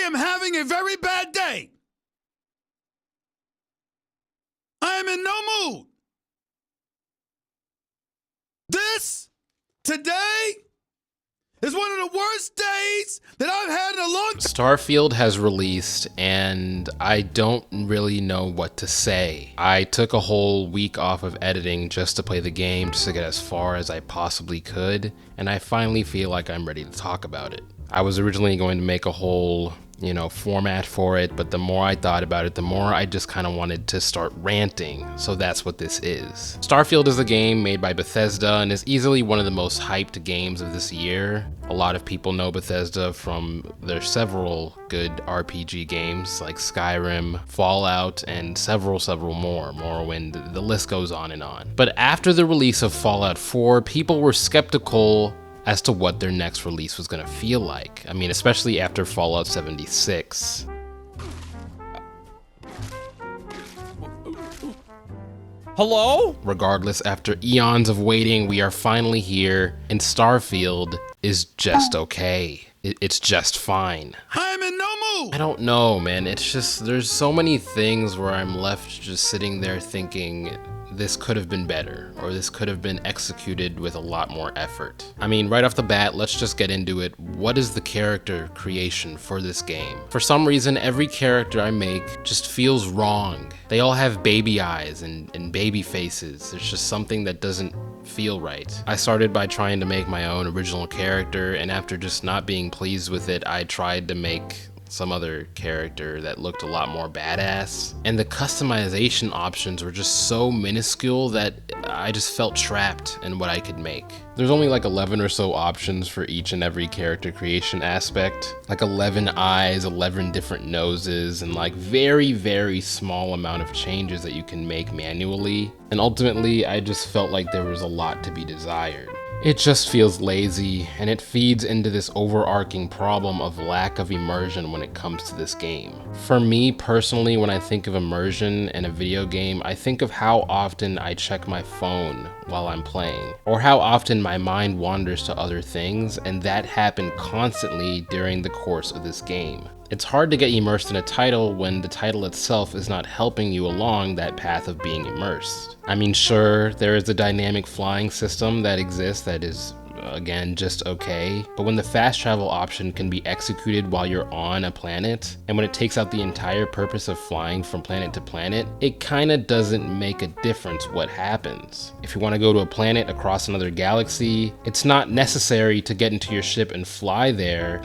am having a very bad day. I am in no mood. This, today, is one of the worst days that I've had in a long time. Starfield has released, and I don't really know what to say. I took a whole week off of editing just to play the game, just to get as far as I possibly could, and I finally feel like I'm ready to talk about it. I was originally going to make a whole, format for it, but the more I thought about it, the more I just kind of wanted to start ranting, so that's what this is. Starfield is a game made by Bethesda and is easily one of the most hyped games of this year. A lot of people know Bethesda from their several good RPG games like Skyrim, Fallout, and several more, Morrowind, the list goes on and on. But after the release of Fallout 4, people were skeptical as to what their next release was gonna feel like. I mean, especially after Fallout 76. Hello? Regardless, after eons of waiting, we are finally here, and Starfield is just okay. It's just fine. I am in no mood. I don't know, man. It's just, there's so many things where I'm left just sitting there thinking, this could have been better, or this could have been executed with a lot more effort. I mean, right off the bat, let's just get into it. What is the character creation for this game? For some reason, every character I make just feels wrong. They all have baby eyes and baby faces. There's just something that doesn't feel right. I started by trying to make my own original character, and after just not being pleased with it, I tried to make some other character that looked a lot more badass, and the customization options were just so minuscule that I just felt trapped in what I could make. There's only like 11 or so options for each and every character creation aspect, like 11 eyes, 11 different noses, and like very small amount of changes that you can make manually, and ultimately I just felt like there was a lot to be desired. It just feels lazy, and it feeds into this overarching problem of lack of immersion when it comes to this game. For me personally, when I think of immersion in a video game, I think of how often I check my phone while I'm playing, or how often my mind wanders to other things, and that happened constantly during the course of this game. It's hard to get immersed in a title when the title itself is not helping you along that path of being immersed. I mean, sure, there is a dynamic flying system that exists that is, again, just okay, but when the fast travel option can be executed while you're on a planet, and when it takes out the entire purpose of flying from planet to planet, it kinda doesn't make a difference what happens. If you want to go to a planet across another galaxy, it's not necessary to get into your ship and fly there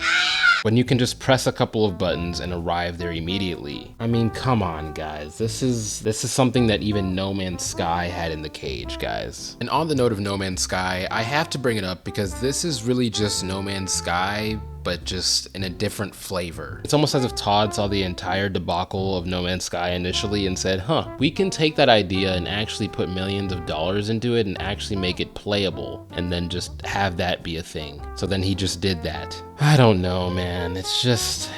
when you can just press a couple of buttons and arrive there immediately. I mean, come on, guys. This is something that even No Man's Sky had in the cage, guys. And on the note of No Man's Sky, I have to bring it up because this is really just No Man's Sky, but just in a different flavor. It's almost as if Todd saw the entire debacle of No Man's Sky initially and said, we can take that idea and actually put millions of dollars into it and actually make it playable, and then just have that be a thing. So then he just did that. I don't know, man. It's just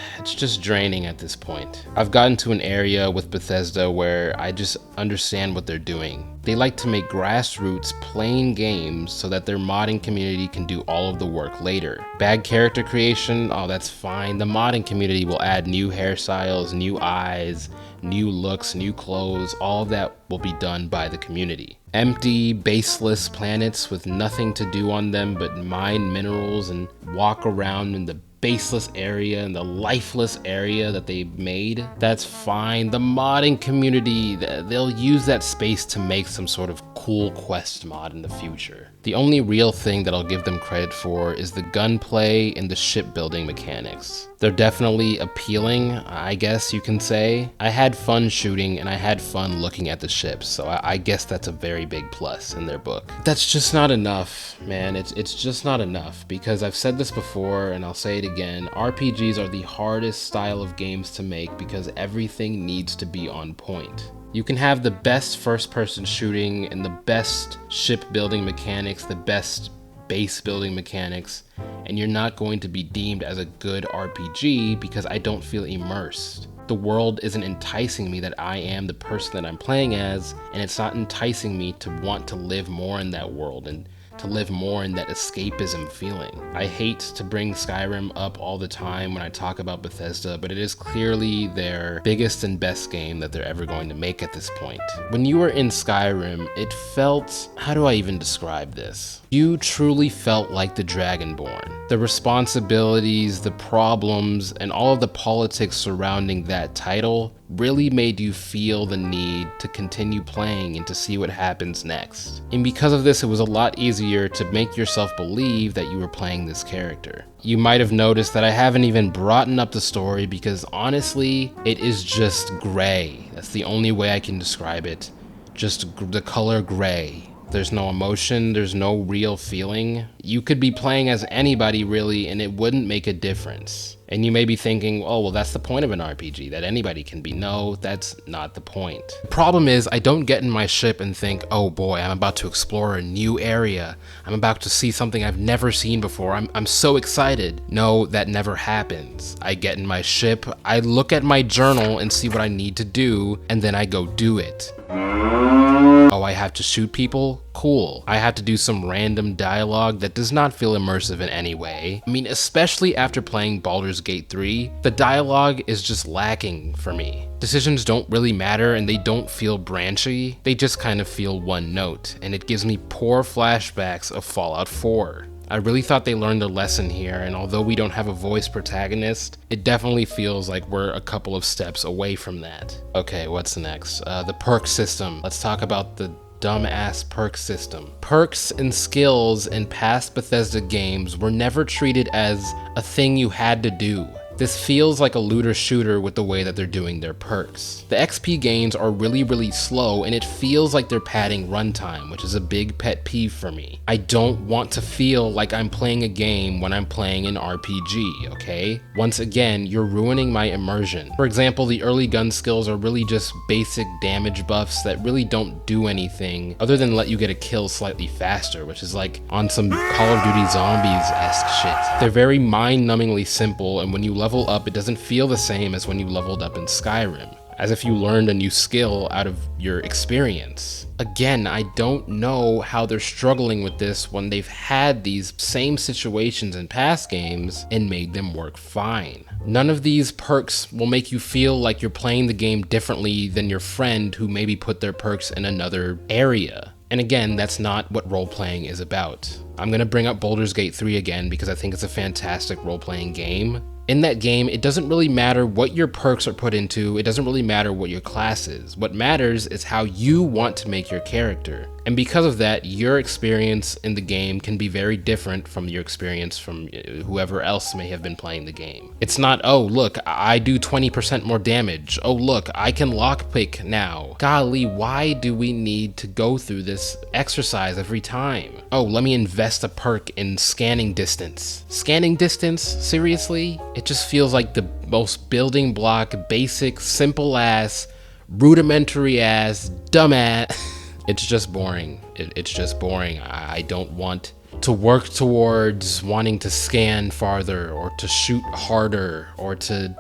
draining at this point. I've gotten to an area with Bethesda where I just understand what they're doing. They like to make grassroots plain games so that their modding community can do all of the work later. Bad character creation, oh, that's fine. The modding community will add new hairstyles, new eyes, new looks, new clothes. All of that will be done by the community. Empty, baseless planets with nothing to do on them but mine minerals and walk around in the baseless area and the lifeless area that they made, that's fine. The modding community, they'll use that space to make some sort of cool quest mod in the future. The only real thing that I'll give them credit for is the gunplay and the shipbuilding mechanics. They're definitely appealing, I guess you can say. I had fun shooting and I had fun looking at the ships, so I guess that's a very big plus in their book. That's just not enough, man. It's just not enough, because I've said this before and I'll say it again. RPGs are the hardest style of games to make because everything needs to be on point. You can have the best first-person shooting and the best shipbuilding mechanics, the best base building mechanics, and you're not going to be deemed as a good RPG because I don't feel immersed. The world isn't enticing me that I am the person that I'm playing as, and it's not enticing me to want to live more in that world and to live more in that escapism feeling. I hate to bring Skyrim up all the time when I talk about Bethesda, but it is clearly their biggest and best game that they're ever going to make at this point. When you were in Skyrim, it felt, how do I even describe this? You truly felt like the Dragonborn. The responsibilities, the problems, and all of the politics surrounding that title really made you feel the need to continue playing and to see what happens next. And because of this, it was a lot easier to make yourself believe that you were playing this character. You might have noticed that I haven't even brought up the story because honestly, it is just gray. That's the only way I can describe it. Just the color gray. There's no emotion, there's no real feeling. You could be playing as anybody really and it wouldn't make a difference. And you may be thinking, oh, well, that's the point of an RPG, that anybody can be. No, that's not the point. The problem is I don't get in my ship and think, oh boy, I'm about to explore a new area. I'm about to see something I've never seen before. I'm so excited. No, that never happens. I get in my ship, I look at my journal and see what I need to do, and then I go do it. Oh, I have to shoot people? Cool. I have to do some random dialogue that does not feel immersive in any way. I mean, especially after playing Baldur's Gate 3, the dialogue is just lacking for me. Decisions don't really matter and they don't feel branchy. They just kind of feel one note, and it gives me poor flashbacks of Fallout 4. I really thought they learned their lesson here, and although we don't have a voice protagonist, it definitely feels like we're a couple of steps away from that. Okay, what's next? The perk system. Let's talk about the dumbass perk system. Perks and skills in past Bethesda games were never treated as a thing you had to do. This feels like a looter shooter with the way that they're doing their perks. The XP gains are really slow and it feels like they're padding runtime, which is a big pet peeve for me. I don't want to feel like I'm playing a game when I'm playing an RPG, okay? Once again, you're ruining my immersion. For example, the early gun skills are really just basic damage buffs that really don't do anything other than let you get a kill slightly faster, which is like on some Call of Duty Zombies-esque shit. They're very mind-numbingly simple, and when you level up, it doesn't feel the same as when you leveled up in Skyrim, as if you learned a new skill out of your experience. Again, I don't know how they're struggling with this when they've had these same situations in past games and made them work fine. None of these perks will make you feel like you're playing the game differently than your friend who maybe put their perks in another area. And again, that's not what role-playing is about. I'm gonna bring up Baldur's Gate 3 again because I think it's a fantastic role-playing game. In that game, it doesn't really matter what your perks are put into, it doesn't really matter what your class is. What matters is how you want to make your character. And because of that, your experience in the game can be very different from your experience from whoever else may have been playing the game. It's not, oh look, I do 20% more damage. Oh look, I can lockpick now. Golly, why do we need to go through this exercise every time? Oh, let me invest a perk in scanning distance. Scanning distance? Seriously? It just feels like the most building block, basic, simple ass, rudimentary ass, dumb ass. It's just boring. It's just boring. I don't want to work towards wanting to scan farther or to shoot harder or to,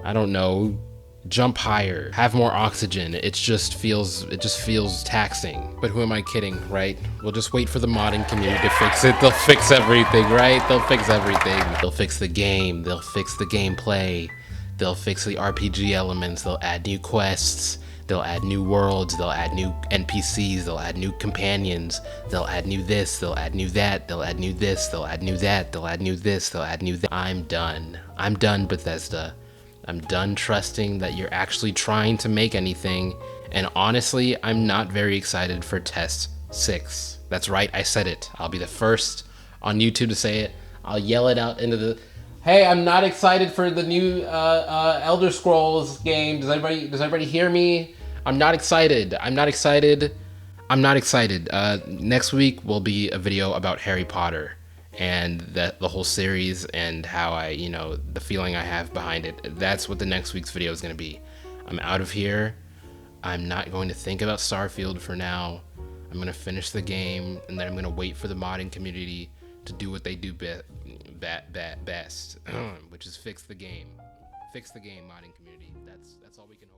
I don't know, jump higher, have more oxygen. It just feels taxing. But who am I kidding, right? We'll just wait for the modding community to fix it. They'll fix everything, right? They'll fix everything. They'll fix the game. They'll fix the gameplay. They'll fix the RPG elements. They'll add new quests. They'll add new worlds, they'll add new NPCs, they'll add new companions, they'll add new this, they'll add new that, they'll add new this, they'll add new that, they'll add new this, they'll add new that. I'm done. I'm done, Bethesda. I'm done trusting that you're actually trying to make anything, and honestly, I'm not very excited for Test 6. That's right, I said it. I'll be the first on YouTube to say it. I'll yell it out into the... Hey, I'm not excited for the new Elder Scrolls game. Does everybody hear me? I'm not excited. I'm not excited. I'm not excited. Next week will be a video about Harry Potter and the whole series and how the feeling I have behind it. That's what the next week's video is going to be. I'm out of here. I'm not going to think about Starfield for now. I'm going to finish the game and then I'm going to wait for the modding community to do what they do best, which is fix the game. Fix the game, modding community. That's all we can hope.